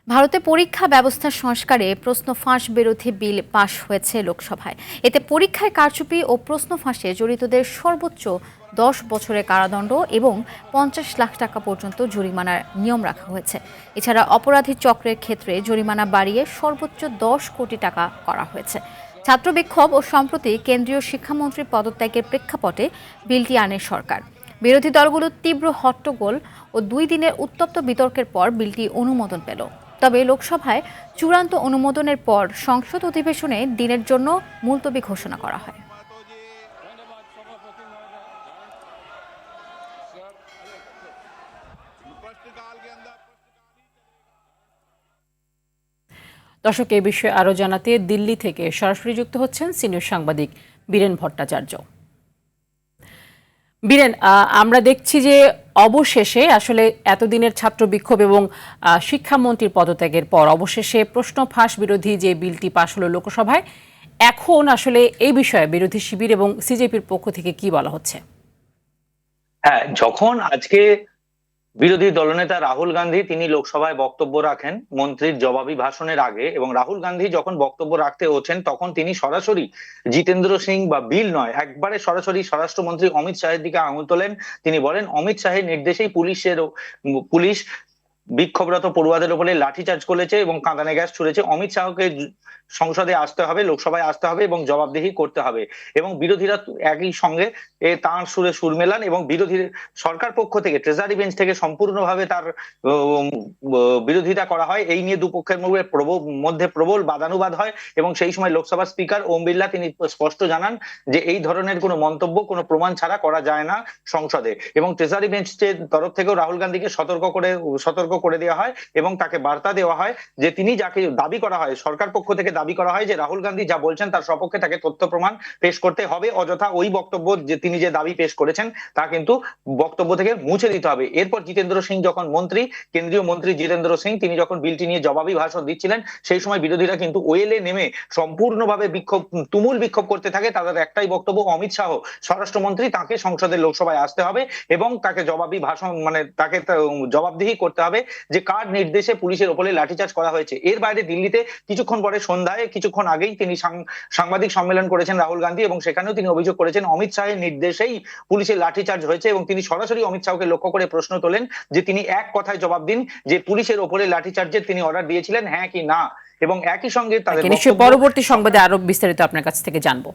ভারতে পরীক্ষা ব্যবস্থা সংস্কারে প্রশ্ন ফাঁস বিরোধী বিল পাশ হয়েছে লোকসভায়। এতে পরীক্ষায় কারচুপি ও প্রশ্ন ফাঁসে জড়িতদের সর্বোচ্চ 10 বছরের কারাদণ্ড এবং 50 লাখ টাকা পর্যন্ত জরিমানার নিয়ম রাখা হয়েছে। এছাড়া অপরাধী চক্রের ক্ষেত্রে জরিমানা বাড়িয়ে সর্বোচ্চ 10 কোটি টাকা করা হয়েছে। ছাত্র বিক্ষোভ ও সম্প্রতি কেন্দ্রীয় শিক্ষামন্ত্রীর পদত্যাগের প্রেক্ষাপটে বিলটি আনে সরকার। বিরোধী দলগুলোর তীব্র হট্টগোল ও 2 দিনের উত্তপ্ত বিতর্কের পর বিলটি অনুমোদন পেল। তবে লোকসভায় চূড়ান্ত অনুমোদনের পর সংসদ অধিবেশনে দিনের জন্য মুলতবি ঘোষণা করা হয়। দর্শক, এই বিষয়ে আরো জানাতে দিল্লি থেকে সরাসরি যুক্ত হচ্ছেন সিনিয়র সাংবাদিক বীরেন ভট্টাচার্য। বীরেন, আমরা দেখছি যে অবশেষে আসলে এতদিনের ছাত্র বিক্ষোভ এবং শিক্ষামন্ত্রীর পদত্যাগের পর অবশেষে প্রশ্ন ফাঁস বিরোধী যে বিলটি পাশ হলো লোকসভায়, এখন আসলে এই বিষয়ে বিরোধী শিবির এবং সিজেপির পক্ষ থেকে কি বলা হচ্ছে? হ্যাঁ, যখন আজকে বিরোধী দলনেতা রাহুল গান্ধী তিনি লোকসভায় বক্তব্য রাখেন মন্ত্রীর জবাবি ভাষণের আগে, এবং রাহুল গান্ধী যখন বক্তব্য রাখতে ওঠেন তখন তিনি সরাসরি জিতেন্দ্র সিং বা বিল নয়, একবারে সরাসরি স্বরাষ্ট্রমন্ত্রী অমিত শাহের দিকে আঙুল তোলেন। তিনি বলেন অমিত শাহের নির্দেশেই পুলিশ বিক্ষোভরত পড়ুয়াদের উপরে লাঠিচার্জ করেছে এবং কাঁদানে গ্যাস ছুড়েছে। অমিত শাহকে সংসদে আসতে হবে, লোকসভায় আসতে হবে এবং জবাবদিহি করতে হবে। এবং বিরোধীরা একই সঙ্গে তাঁর সুরে সুর মেলান এবং বিরোধী সরকার পক্ষ থেকে ট্রেজারি বেঞ্চ থেকে সম্পূর্ণভাবে তার বিরোধিতা করা হয়। এই নিয়ে দুপক্ষের মধ্যে প্রবল বাদানুবাদ হয় এবং সেই সময় লোকসভার স্পিকার ওম বিড়লা তিনি স্পষ্ট জানান যে এই ধরনের কোনো মন্তব্য কোনো প্রমাণ ছাড়া করা যায় না সংসদে। এবং ট্রেজারি বেঞ্চের তরফ থেকেও রাহুল গান্ধীকে সতর্ক করে দেওয়া হয় এবং তাকে বার্তা দেওয়া হয় যে তিনি যাকে দাবি করা হয়, সরকার পক্ষ থেকে দাবি করা হয় যে রাহুল গান্ধী যা বলছেন তার সপক্ষে তাকে তথ্য প্রমাণ পেশ করতে হবে, অযথা ওই বক্তব্য যে তিনি যে দাবি পেশ করেছেন তা কিন্তু বক্তব্য থেকে মুছে দিতে হবে। এরপর জিতেন্দ্র সিং যখন কেন্দ্রীয় মন্ত্রী জিতেন্দ্র সিং তিনি যখন বিলটি নিয়ে জবাবি ভাষণ দিচ্ছিলেন, সেই সময় বিরোধীরা কিন্তু ওয়েলে নেমে সম্পূর্ণভাবে তুমুল বিক্ষোভ করতে থাকে। তাদের একটাই বক্তব্য, অমিত শাহ স্বরাষ্ট্রমন্ত্রী তাকে সংসদের লোকসভায় আসতে হবে এবং তাকে জবাবি ভাষণ তাকে জবাবদিহি করতে হবে যে কার নির্দেশে পুলিশের উপরে লাঠিচার্জ করা হয়েছে। এর বাইরে দিল্লিতে কিছুক্ষণ পরে সন্ধ্যায় কিছুক্ষণ আগেই তিনি সাংবাদিক সম্মেলন করেছেন রাহুল গান্ধী এবং সেখানেও তিনি অভিযোগ করেছেন অমিত শাহের নির্দেশেই পুলিশের লাঠিচার্জ হয়েছে এবং তিনি সরাসরি অমিত শাহকে লক্ষ্য করে প্রশ্ন তোলেন যে তিনি এক কথায় জবাব দিন যে পুলিশের ওপরে লাঠিচার্জের তিনি অর্ডার দিয়েছিলেন, হ্যাঁ কি না। এবং একই সঙ্গে তাদের পরবর্তী সংবাদে আরো বিস্তারিত আপনার কাছ থেকে জানবো।